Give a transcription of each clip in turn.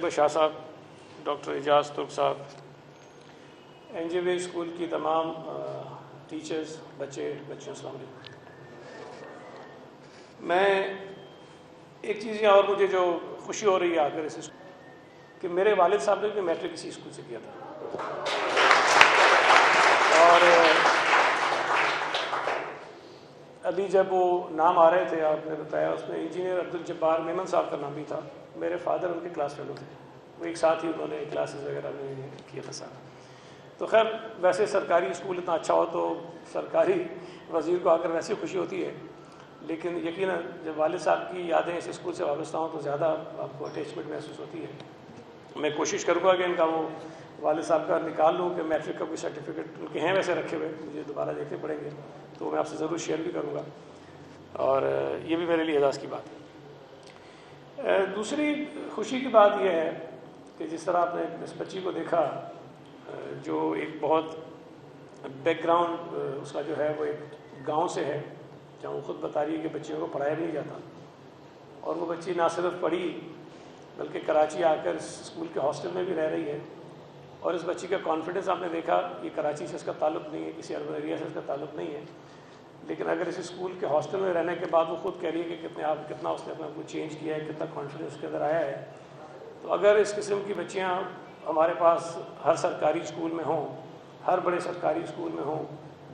اکبر شاہ صاحب، ڈاکٹر اعجاز ترک صاحب، NJV اسکول کی تمام ٹیچرز، بچوں، السلام علیکم۔ میں ایک چیز یہاں اور مجھے جو خوشی ہو رہی ہے آ کر اس کہ میرے والد صاحب نے بھی میٹرک اسی اسکول سے کیا تھا، اور ابھی جب وہ نام آ رہے تھے آپ نے بتایا، اس میں انجینئر عبدالجبار میمن صاحب کا نام بھی تھا۔ میرے فادر ان کے کلاس فیلو تھے، وہ ایک ساتھ ہی انہوں نے کلاسز وغیرہ میں کیا تھا سارا۔ تو خیر، ویسے سرکاری اسکول اتنا اچھا ہو تو سرکاری وزیر کو آ کر ویسی خوشی ہوتی ہے، لیکن یقیناً جب والد صاحب کی یادیں اس اسکول سے وابستہ ہوں تو زیادہ آپ کو اٹیچمنٹ محسوس ہوتی ہے۔ میں کوشش کروں گا کہ ان کا وہ والد صاحب کا نکال لوں کہ میٹرک کا کوئی سرٹیفکیٹ ان کے ہیں ویسے رکھے ہوئے، مجھے دوبارہ دیکھنے پڑیں گے، تو میں آپ سے ضرور شیئر بھی کروں گا، اور یہ بھی میرے لیے اعزاز کی بات ہے۔ دوسری خوشی کی بات یہ ہے کہ جس طرح آپ نے اس بچی کو دیکھا، جو ایک بہت بیک گراؤنڈ اس کا جو ہے وہ ایک گاؤں سے ہے، جہاں وہ خود بتا رہی ہے کہ بچیوں کو پڑھایا بھی نہیں جاتا، اور وہ بچی نہ صرف پڑھی بلکہ کراچی آ کر اس اسکول کے ہاسٹل میں بھی رہ رہی ہے، اور اس بچی کا کانفیڈنس آپ نے دیکھا، یہ کراچی سے اس کا تعلق نہیں ہے، کسی اربن ایریا سے اس کا تعلق نہیں ہے، لیکن اگر اس اسکول کے ہاسٹل میں رہنے کے بعد وہ خود کہہ رہی ہے کہ کتنا اس نے اپنا کو چینج کیا ہے، کتنا کانفیڈنس اس کے اندر آیا ہے۔ تو اگر اس قسم کی بچیاں ہمارے پاس ہر سرکاری اسکول میں ہوں، ہر بڑے سرکاری اسکول میں ہوں،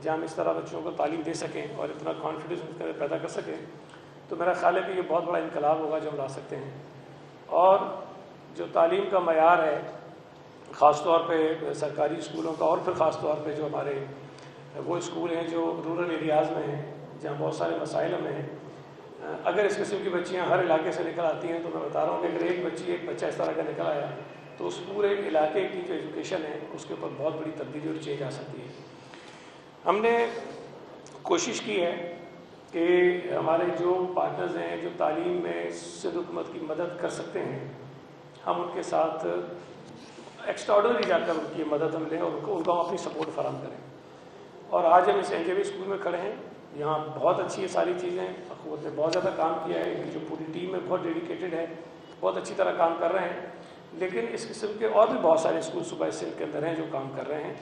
جہاں ہم اس طرح بچوں کو تعلیم دے سکیں اور اتنا کانفیڈنس پیدا کر سکیں، تو میرا خیال ہے کہ یہ بہت بڑا انقلاب ہوگا جو ہم لا سکتے ہیں۔ اور جو تعلیم کا معیار ہے، خاص طور پہ سرکاری اسکولوں کا، اور پھر خاص طور پہ جو ہمارے وہ اسکول ہیں جو رورل ایریاز میں ہیں، جہاں بہت سارے مسائل میں ہیں، اگر اس قسم کی بچیاں ہر علاقے سے نکل آتی ہیں تو میں بتا رہا ہوں کہ اگر ایک بچہ اس طرح کا نکل آیا تو اس پورے علاقے کی جو ایجوکیشن ہے اس کے اوپر بہت بڑی تبدیلی اور چینج آ سکتی ہے۔ ہم نے کوشش کی ہے کہ ہمارے جو پارٹنرز ہیں جو تعلیم میں سندھ حکومت کی مدد کر سکتے ہیں، ہم ان کے ساتھ ایکسٹرا آرڈنری جا کر ان کی مدد ہم لیں اور ان کو ہم اپنی سپورٹ فراہم کریں۔ اور آج ہم اس NJV اسکول میں کھڑے ہیں، یہاں بہت اچھی ہے ساری چیزیں، اخوت نے بہت زیادہ کام کیا ہے، ان کی جو پوری ٹیم ہے بہت ڈیڈیکیٹڈ ہے، بہت اچھی طرح کام کر رہے ہیں، لیکن اس قسم کے اور بھی بہت سارے اسکول صوبہ سندھ کے اندر ہیں جو کام کر رہے ہیں،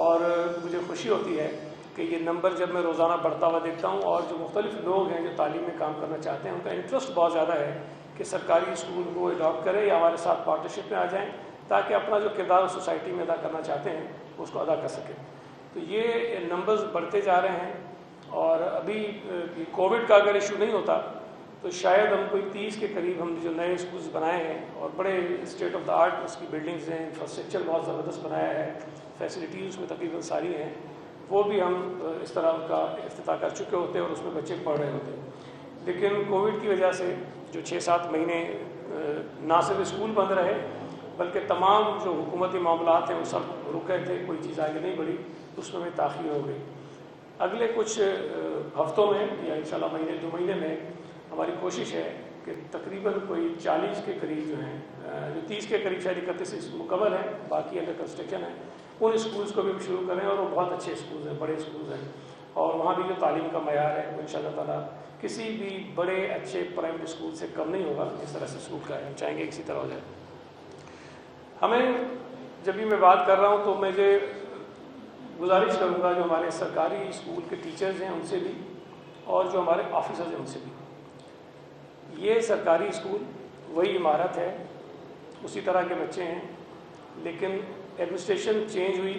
اور مجھے خوشی ہوتی ہے کہ یہ نمبر جب میں روزانہ بڑھتا ہوا دیکھتا ہوں، اور جو مختلف لوگ ہیں جو تعلیم میں کام کرنا چاہتے ہیں ان کا انٹرسٹ بہت زیادہ ہے کہ سرکاری اسکول کو اڈاپٹ کریں یا ہمارے ساتھ پارٹنرشپ میں آ جائیں، تاکہ اپنا جو کردار سوسائٹی میں ادا کرنا چاہتے ہیں اس کو ادا کر سکیں۔ تو یہ نمبرز بڑھتے جا رہے ہیں، اور ابھی کووڈ کا اگر ایشو نہیں ہوتا تو شاید ہم کوئی 30 کے قریب ہم جو نئے اسکولز بنائے ہیں، اور بڑے اسٹیٹ آف دا آرٹ اس کی بلڈنگز ہیں، انفراسٹرکچر بہت زبردست بنایا ہے، فیسلٹیز اس میں تقریباً ساری ہیں، وہ بھی ہم اس طرح ان کا افتتاح کر چکے ہوتے اور اس میں بچے پڑھ رہے ہوتے۔ لیکن کووڈ کی وجہ سے جو 6-7 مہینے نہ صرف اسکول بند رہے بلکہ تمام جو حکومتی معاملات ہیں وہ سب رک گئے تھے، کوئی چیز آگے نہیں بڑھی، اس میں تاخیر ہو گئی۔ اگلے کچھ ہفتوں میں یا انشاءاللہ مہینے 2 مہینے میں ہماری کوشش ہے کہ تقریباً کوئی 40 کے قریب جو ہیں، جو 30 کے قریب شاید 31 مکمل ہیں، باقی انڈر کنسٹرکشن ہیں، ان اسکولز کو بھی ہم شروع کریں، اور وہ بہت اچھے اسکولز ہیں، بڑے اسکولز ہیں، اور وہاں بھی جو تعلیم کا معیار ہے وہ انشاءاللہ تعالیٰ کسی بھی بڑے اچھے پرائیویٹ اسکول سے کم نہیں ہوگا، جس طرح سے اسکول کا ہے، ہم چاہیں گے کسی طرح ہو جائے۔ ہمیں جب بھی میں بات کر رہا ہوں تو مجھے گزارش کروں گا جو ہمارے سرکاری اسکول کے ٹیچرز ہیں ان سے بھی، اور جو ہمارے آفیسرز ہیں ان سے بھی، یہ سرکاری اسکول وہی عمارت ہے، اسی طرح کے بچے ہیں، لیکن ایڈمنسٹریشن چینج ہوئی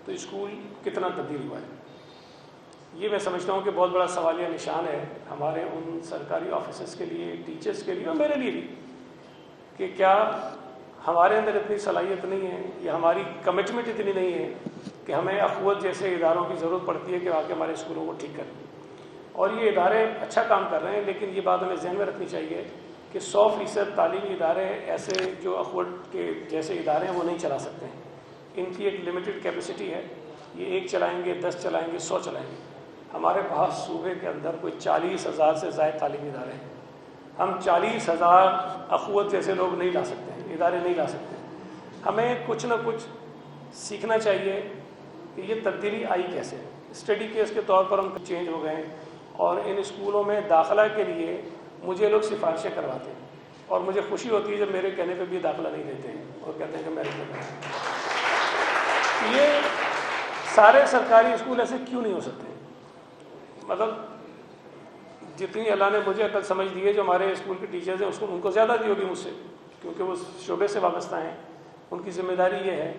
تو اسکول کتنا تبدیل ہوا ہے، یہ میں سمجھتا ہوں کہ بہت بڑا سوالیہ نشان ہے ہمارے ان سرکاری آفیسرز کے لیے، ٹیچرز کے لیے اور میرے لیے بھی، کہ کیا ہمارے اندر اتنی صلاحیت نہیں ہے یا ہماری کمٹمنٹ اتنی نہیں ہے کہ ہمیں اخوت جیسے اداروں کی ضرورت پڑتی ہے کہ آ کے ہمارے اسکولوں کو ٹھیک کریں۔ اور یہ ادارے اچھا کام کر رہے ہیں، لیکن یہ بات ہمیں ذہن میں رکھنی چاہیے کہ 100% تعلیمی ادارے ایسے جو اخوت کے جیسے ادارے ہیں وہ نہیں چلا سکتے ہیں، ان کی ایک لمیٹڈ کیپیسٹی ہے، یہ 1 چلائیں گے، 10 چلائیں گے، 100 چلائیں گے۔ ہمارے پاس صوبے کے اندر کوئی 40,000 سے زائد تعلیمی ادارے ہیں، ہم 40,000 اخوت جیسے لوگ نہیں لا سکتے ہیں، ادارے نہیں لا سکتے ہیں۔ ہمیں کچھ نہ کچھ سیکھنا چاہیے کہ یہ تبدیلی آئی کیسے۔ اسٹڈی کیس کے طور پر ہم چینج ہو گئے ہیں، اور ان اسکولوں میں داخلہ کے لیے مجھے لوگ سفارشیں کرواتے ہیں اور مجھے خوشی ہوتی ہے جب میرے کہنے پہ بھی داخلہ نہیں دیتے ہیں اور کہتے ہیں کہ میرے کو یہ سارے سرکاری اسکول ایسے کیوں نہیں ہو سکتے؟ مطلب جتنی اللہ نے مجھے عقل سمجھ دی ہے، جو ہمارے اسکول کے ٹیچرز ہیں ان کو زیادہ دی ہوگی مجھ سے، کیونکہ وہ شعبے سے وابستہ ہیں، ان کی ذمہ داری یہ ہے۔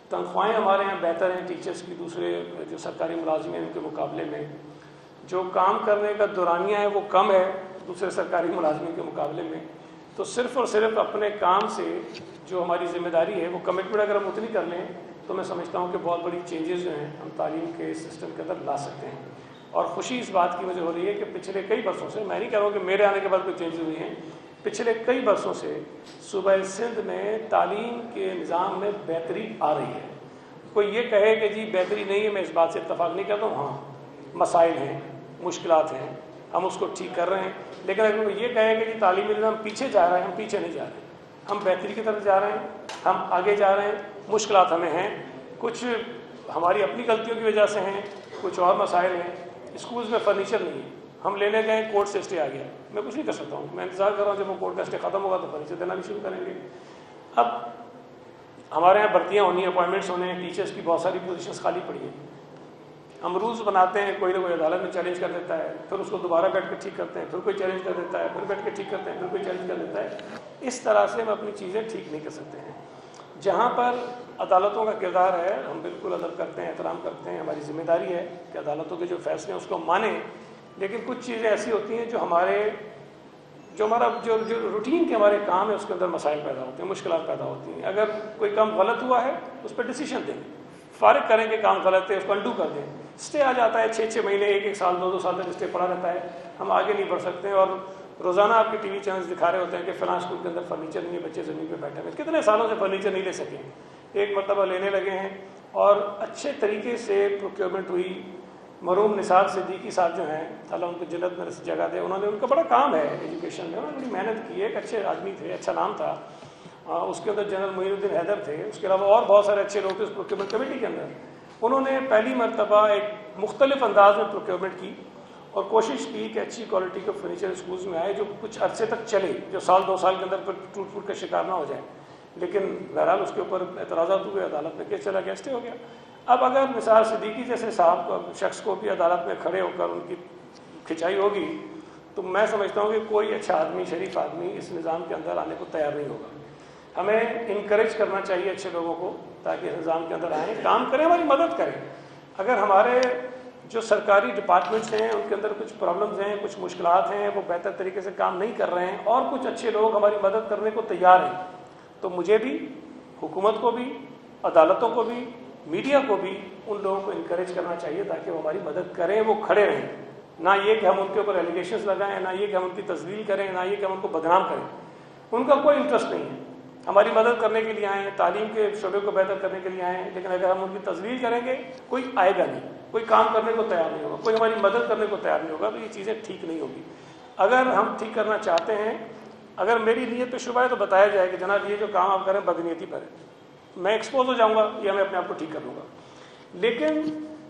تنخواہیں ہمارے یہاں بہتر ہیں ٹیچرز کی دوسرے جو سرکاری ملازم ہیں ان کے مقابلے میں، جو کام کرنے کا دورانیہ ہے وہ کم ہے دوسرے سرکاری ملازمین کے مقابلے میں۔ تو صرف اور صرف اپنے کام سے جو ہماری ذمہ داری ہے وہ کمٹمنٹ اگر ہم اتنی کر لیں تو میں سمجھتا ہوں کہ بہت بڑی چینجز جو ہیں ہم تعلیم کے سسٹم کے اندر لا سکتے ہیں۔ اور خوشی اس بات کی مجھے ہو رہی ہے کہ پچھلے کئی برسوں سے، میں نہیں کہہ رہا ہوں کہ میرے آنے کے بعد کوئی چینجز ہوئی ہیں، پچھلے کئی برسوں سے صوبہ سندھ میں تعلیم کے نظام میں بہتری آ رہی ہے۔ کوئی یہ کہے کہ جی بہتری نہیں ہے، میں اس بات سے اتفاق نہیں کرتا ہوں، ہاں مسائل ہیں، مشکلات ہیں، ہم اس کو ٹھیک کر رہے ہیں، لیکن اگر کوئی یہ کہے کہ جی تعلیمی نظام پیچھے جا رہا ہے، ہم پیچھے نہیں جا رہے ہیں، ہم بہتری کی طرف جا رہے ہیں، ہم آگے جا رہے ہیں۔ مشکلات ہمیں ہیں، کچھ ہماری اپنی غلطیوں کی وجہ سے ہیں، کچھ اور مسائل ہیں۔ اسکولز میں فرنیچر نہیں ہے، ہم لینے گئے کورٹ سے اسٹے آ گیا، میں کچھ نہیں کر سکتا ہوں، میں انتظار کر رہا ہوں جب وہ کورٹ کا اسٹے ختم ہوگا تو فرنیچر دینا بھی شروع کریں گے۔ اب ہمارے یہاں بھرتیاں ہونی ہیں، اپوائنٹمنٹس ہونے ہیں، ٹیچرس کی بہت ساری پوزیشنس خالی پڑی ہیں، ہم رولز بناتے ہیں، کوئی نہ کوئی عدالت میں چیلنج کر دیتا ہے، پھر اس کو دوبارہ بیٹھ کے ٹھیک کرتے ہیں، پھر کوئی چیلنج کر دیتا ہے، پھر بیٹھ کے ٹھیک کرتے ہیں، پھر کوئی چیلنج کر دیتا ہے۔ اس طرح سے ہم اپنی چیزیں ٹھیک نہیں کر سکتے ہیں۔ جہاں پر عدالتوں کا کردار ہے ہم بالکل ادب کرتے ہیں، احترام کرتے ہیں، ہماری ذمہ داری ہے کہ عدالتوں کے جو فیصلے ہیں اس کو مانیں، لیکن کچھ چیزیں ایسی ہوتی ہیں جو ہمارا جو روٹین کے ہمارے کام ہے اس کے اندر مسائل پیدا ہوتے ہیں، مشکلات پیدا ہوتی ہیں۔ اگر کوئی کام غلط ہوا ہے اس پہ ڈیسیشن دیں، فارغ کریں کہ کام غلط ہے، اس کو انڈو کر دیں۔ اسٹے آ جاتا ہے 6 مہینے، 1 سال، 2 سال تک اسٹے پڑا رہتا ہے، ہم آگے نہیں بڑھ سکتے۔ اور روزانہ آپ کے ٹی وی چینلز دکھا رہے ہوتے ہیں کہ فلاں اسکول کے اندر فرنیچر نہیں ہے، بچے زمین پہ بیٹھے ہوئے، کتنے سالوں سے فرنیچر نہیں لے سکے، ایک مرتبہ لینے لگے ہیں اور اچھے طریقے سے پروکیورمنٹ ہوئی۔ مرحوم نثار صدیقی صاحب جو ہیں، اللہ ان کو جنت میں جگہ دے، انہوں نے، ان کا بڑا کام ہے ایجوکیشن میں، انہوں نے بڑی محنت کی ہے، ایک اچھے آدمی تھے، اچھا نام تھا۔ اس کے اندر جنرل معین الدین حیدر تھے، اس کے علاوہ اور بہت سارے اچھے لوگ تھے اس پروکیورمنٹ کمیٹی کے اندر۔ انہوں نے پہلی مرتبہ ایک مختلف انداز میں پروکیورمنٹ کی اور کوشش کی کہ اچھی کوالٹی کا فرنیچر اسکولز میں آئے جو کچھ عرصے تک چلے، جو 2 سال کے اندر ٹوٹ پھوٹ کا شکار نہ ہو جائے۔ لیکن بہرحال اس کے اوپر اعتراضات ہوئے، عدالت میں کیس چلا گیا، اسٹے ہو گیا۔ اب اگر نثار صدیقی جیسے شخص کو بھی عدالت میں کھڑے ہو کر ان کی کھنچائی ہوگی تو میں سمجھتا ہوں کہ کوئی اچھا آدمی، شریف آدمی اس نظام کے اندر آنے کو تیار نہیں ہوگا۔ ہمیں انکریج کرنا چاہیے اچھے لوگوں کو تاکہ اس نظام کے اندر آئیں، کام کریں، ہماری مدد کریں۔ اگر ہمارے جو سرکاری ڈپارٹمنٹس ہیں ان کے اندر کچھ پرابلمز ہیں، کچھ مشکلات ہیں، وہ بہتر طریقے سے کام نہیں کر رہے ہیں اور کچھ اچھے لوگ ہماری مدد کرنے کو تیار ہیں، تو مجھے بھی، حکومت کو بھی، عدالتوں کو بھی، میڈیا کو بھی ان لوگوں کو انکریج کرنا چاہیے تاکہ وہ ہماری مدد کریں، وہ کھڑے رہیں۔ نہ یہ کہ ہم ان کے اوپر ایلیگیشنز لگائیں، نہ یہ کہ ہم ان کی تذلیل کریں، نہ یہ کہ ہم ان کو بدنام کریں۔ ان کا کوئی انٹرسٹ نہیں ہے، ہماری مدد کرنے کے لیے آئیں، تعلیم کے شعبے کو بہتر کرنے کے لیے آئیں، لیکن اگر ہم ان کی تذلیل کریں گے کوئی آئے گا نہیں، کوئی کام کرنے کو تیار نہیں ہوگا، کوئی ہماری مدد کرنے کو تیار نہیں ہوگا، تو یہ چیزیں ٹھیک نہیں ہوگی۔ اگر ہم ٹھیک کرنا چاہتے ہیں، اگر میری نیت پہ شبہ ہے تو بتایا جائے کہ جناب یہ جو کام آپ کریں بدنیتی پر ہے، میں ایکسپوز ہو جاؤں گا یا میں اپنے آپ کو ٹھیک کر لوں گا۔ لیکن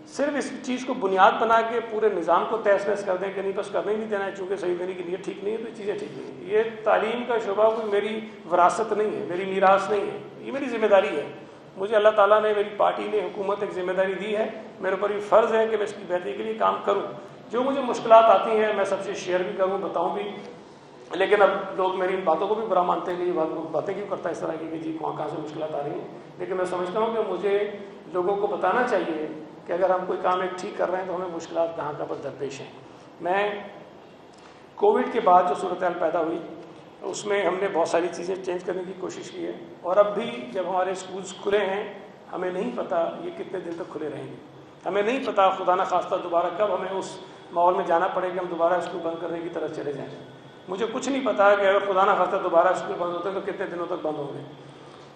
صرف اس چیز کو بنیاد بنا کے پورے نظام کو تہس نہس کر دیں کہ نہیں بس کرنے ہی نہیں دینا ہے چونکہ صحیح دینے کی نیت ٹھیک نہیں ہے، تو یہ چیزیں ٹھیک نہیں ہیں۔ یہ تعلیم کا شعبہ کوئی میری وراثت نہیں ہے، میری میراث نہیں ہے، یہ میری ذمہ داری ہے۔ مجھے اللہ تعالیٰ نے، میری پارٹی نے، حکومت ایک ذمہ داری دی ہے، میرے اوپر یہ فرض ہے کہ میں اس کی بہتری کے لیے کام کروں۔ جو مجھے مشکلات آتی ہیں میں سب سے شیئر بھی کروں، بتاؤں بھی، لیکن اب لوگ میری ان باتوں کو بھی برا مانتے ہیں کہ یہ باتیں کیوں کرتا ہے اس طرح کی کہ جی کہاں سے مشکلات آ رہی ہیں، لیکن میں سمجھتا ہوں کہ مجھے لوگوں کو بتانا چاہیے کہ اگر ہم کوئی کام ایک ٹھیک کر رہے ہیں تو ہمیں مشکلات کہاں پر درپیش ہیں۔ میں کووڈ کے بعد جو صورتحال پیدا ہوئی اس میں ہم نے بہت ساری چیزیں چینج کرنے کی کوشش کی ہے، اور اب بھی جب ہمارے اسکولز کھلے ہیں ہمیں نہیں پتہ یہ کتنے دن تک کھلے رہیں گے، ہمیں نہیں پتہ خدا نہ خواستہ دوبارہ کب ہمیں اس ماحول میں جانا پڑے کہ ہم دوبارہ اسکول بند کرنے کی طرف چلے جائیں۔ مجھے کچھ نہیں پتا کہ اگر خدا نہ خواستہ دوبارہ اسکول بند ہوتے ہیں تو کتنے دنوں تک بند ہوں گے،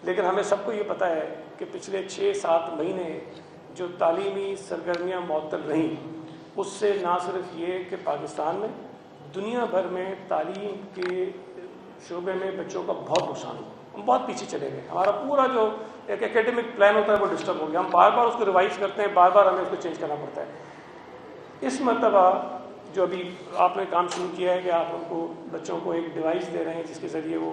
لیکن ہمیں سب کو یہ پتہ ہے کہ پچھلے 6-7 مہینے جو تعلیمی سرگرمیاں معطل رہیں اس سے نہ صرف یہ کہ پاکستان میں، دنیا بھر میں تعلیم کے شعبے میں بچوں کا بہت نقصان ہوا، ہم بہت پیچھے چلے گئے، ہمارا پورا جو ایک اکیڈمک پلان ہوتا ہے وہ ڈسٹرب ہو گیا، ہم بار بار اس کو ریوائز کرتے ہیں، بار بار ہمیں اس کو چینج کرنا پڑتا ہے۔ اس مرتبہ جو ابھی آپ نے کام شروع کیا ہے کہ آپ ان کو بچوں کو ایک ڈیوائس دے رہے ہیں جس کے ذریعے وہ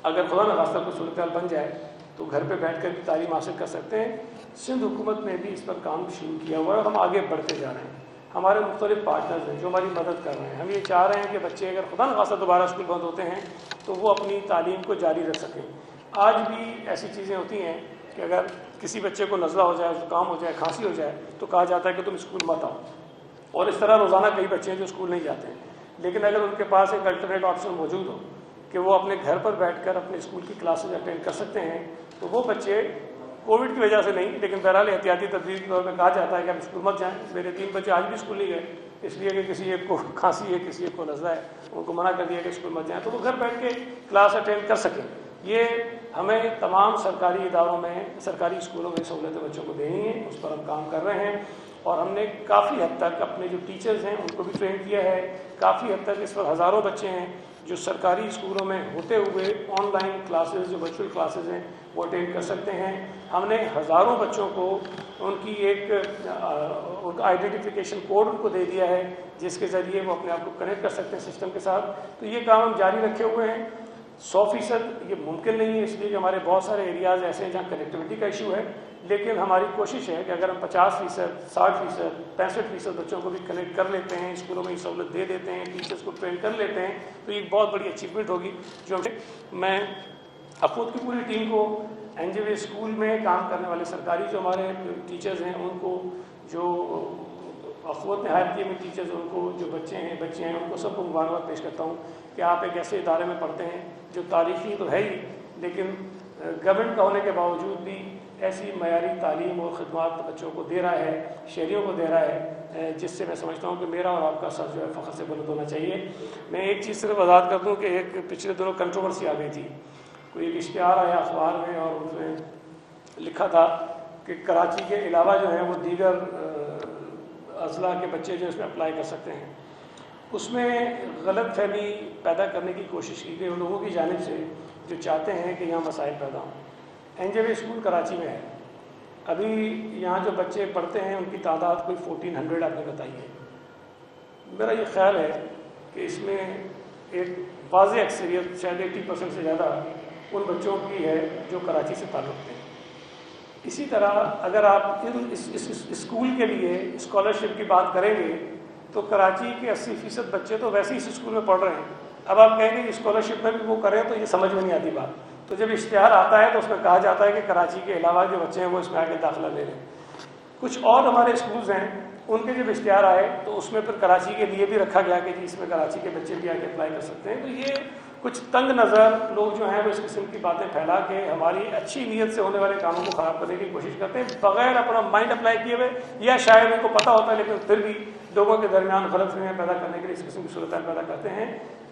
اگر خدا نخواستہ کوئی صورتحال بن جائے تو گھر پہ بیٹھ کر بھی تعلیم حاصل کر سکتے ہیں. سندھ حکومت نے بھی اس پر کام شروع کیا ہوا ہے اور ہم آگے بڑھتے جا رہے ہیں. ہمارے مختلف پارٹنرز ہیں جو ہماری مدد کر رہے ہیں. ہم یہ چاہ رہے ہیں کہ بچے اگر خدا نخواستہ دوبارہ اسکول بند ہوتے ہیں تو وہ اپنی تعلیم کو جاری رکھ سکیں. آج بھی ایسی چیزیں ہوتی ہیں کہ اگر کسی بچے کو نزلہ ہو جائے, زکام ہو جائے, کھانسی ہو جائے تو کہا جاتا ہے کہ تم اسکول مت آؤ, اور اس طرح روزانہ کئی بچے ہیں جو اسکول نہیں جاتے ہیں. لیکن اگر ان کے پاس ایک الٹرنیٹ آپشن موجود ہو کہ وہ اپنے گھر پر بیٹھ کر اپنے اسکول کی کلاسز اٹینڈ کر سکتے ہیں تو وہ بچے کووڈ کی وجہ سے نہیں لیکن بہرحال احتیاطی تدبیر کے طور پہ کہا جاتا ہے کہ آپ اسکول مت جائیں. میرے 3 بچے آج بھی اسکول نہیں گئے اس لیے کہ کسی ایک کو کھانسی ہے, کسی ایک کو نزلہ ہے, ان کو منع کر دیا کہ اسکول مت جائیں, تو وہ گھر بیٹھ کے کلاس اٹینڈ کر سکیں. یہ ہمیں تمام سرکاری اداروں میں, سرکاری اسکولوں میں سہولتیں بچوں کو دینی ہیں, اس پر ہم کام کر رہے ہیں. اور ہم نے کافی حد تک اپنے جو ٹیچرز ہیں ان کو بھی ٹرین کیا ہے. کافی حد تک اس پر ہزاروں بچے ہیں جو سرکاری اسکولوں میں ہوتے ہوئے آن لائن کلاسز, جو ورچوئل کلاسز ہیں, وہ اٹینڈ کر سکتے ہیں. ہم نے ہزاروں بچوں کو ان کی ایک آئیڈینٹیفیکیشن کوڈ ان کو دے دیا ہے جس کے ذریعے وہ اپنے آپ کو کنیکٹ کر سکتے ہیں سسٹم کے ساتھ. تو یہ کام ہم جاری رکھے ہوئے ہیں. 100% یہ ممکن نہیں ہے اس لیے کہ ہمارے بہت سارے ایریاز ایسے ہیں جہاں کنیکٹیوٹی کا ایشو ہے, لیکن ہماری کوشش ہے کہ اگر ہم 50%, 60%, 65% بچوں کو بھی کنیکٹ کر لیتے ہیں, اسکولوں میں یہ سہولت دے دیتے ہیں, ٹیچرز کو ٹرین کر لیتے ہیں, تو یہ بہت بڑی اچیومنٹ ہوگی. جو میں افود کی پوری ٹیم کو, NJV اسکول میں کام کرنے والے سرکاری جو ہمارے ٹیچرز ہیں ان کو, جو افود نے ہائر کیے ہوئے ٹیچرز ان کو, جو بچے ہیں ان کو سب کو مبارکباد پیش کرتا ہوں کہ آپ ایک ایسے ادارے میں پڑھتے ہیں جو تاریخی تو ہے ہی لیکن گورنمنٹ کا ہونے کے باوجود بھی ایسی معیاری تعلیم اور خدمات بچوں کو دے رہا ہے, شہریوں کو دے رہا ہے, جس سے میں سمجھتا ہوں کہ میرا اور آپ کا سر جو ہے فخر سے بلند ہونا چاہیے. میں ایک چیز صرف وضاحت کر دوں کہ ایک پچھلے دنوں کنٹروورسی آ گئی تھی. کوئی ایک اشتہار آیا اخبار میں اور اس میں لکھا تھا کہ کراچی کے علاوہ جو ہیں وہ دیگر اضلاع کے بچے جو اس میں اپلائی کر سکتے ہیں. اس میں غلط فہمی پیدا کرنے کی کوشش کی گئی ان لوگوں کی جانب سے جو چاہتے ہیں کہ یہاں مسائل پیدا ہوں. NJV اسکول کراچی میں ہے. ابھی یہاں جو بچے پڑھتے ہیں ان کی تعداد کوئی 1400 آپ نے بتائی ہے. میرا یہ خیال ہے کہ اس میں ایک واضح اکثریت شاید 80% سے زیادہ ان بچوں کی ہے جو کراچی سے تعلق رکھتے ہیں. اسی طرح اگر آپ اس اسکول کے لیے اسکالرشپ کی بات کریں گے تو کراچی کے 80% بچے تو ویسے ہی اس اسکول میں پڑھ رہے ہیں. اب آپ کہیں گے اسکالرشپ میں بھی وہ کریں تو یہ سمجھ میں نہیں آتی بات. تو جب اشتہار آتا ہے تو اس میں کہا جاتا ہے کہ کراچی کے علاوہ جو بچے ہیں وہ اس میں آ کے داخلہ لے لیں. کچھ اور ہمارے اسکولز ہیں ان کے جب اشتہار آئے تو اس میں پھر کراچی کے لیے بھی رکھا گیا کہ جی اس میں کراچی کے بچے بھی آ کے اپلائی کر سکتے ہیں. تو یہ کچھ تنگ نظر لوگ جو ہیں وہ اس قسم کی باتیں پھیلا کے ہماری اچھی نیت سے ہونے والے کاموں کو خراب کرنے کی کوشش کرتے ہیں بغیر اپنا مائنڈ اپلائی کیے ہوئے, یا شاید ان کو پتہ ہوتا ہے لیکن پھر بھی لوگوں کے درمیان غلط فہمیاں پیدا کرنے کے لیے اس قسم کی صورتحال پیدا کرتے ہیں.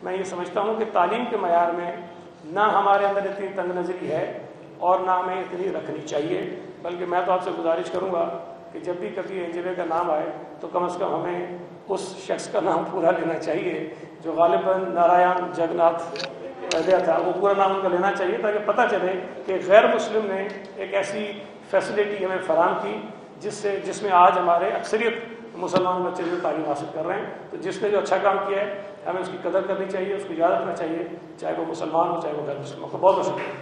میں یہ سمجھتا ہوں کہ تعلیم کے معیار میں نہ ہمارے اندر اتنی تنگ نظری ہے اور نہ ہمیں اتنی رکھنی چاہیے, بلکہ میں تو آپ سے گزارش کروں گا کہ جب بھی کبھی NJV کا نام آئے تو کم از کم ہمیں اس شخص کا نام پورا لینا چاہیے جو غالباً نارائن جگناتھ ودیا تھا. وہ پورا نام ان کا لینا چاہیے تاکہ پتہ چلے کہ غیر مسلم نے ایک ایسی فیسلٹی ہمیں فراہم کی جس میں آج ہمارے اکثریت مسلمان بچے جو تعلیم حاصل کر رہے ہیں. تو جس نے جو اچھا کام کیا ہے ہمیں اس کی قدر کرنی چاہیے, اس کو یاد رکھنا چاہیے, چاہے وہ مسلمان ہو چاہے وہ غیر مسلم ہو. بہت بہت شکریہ.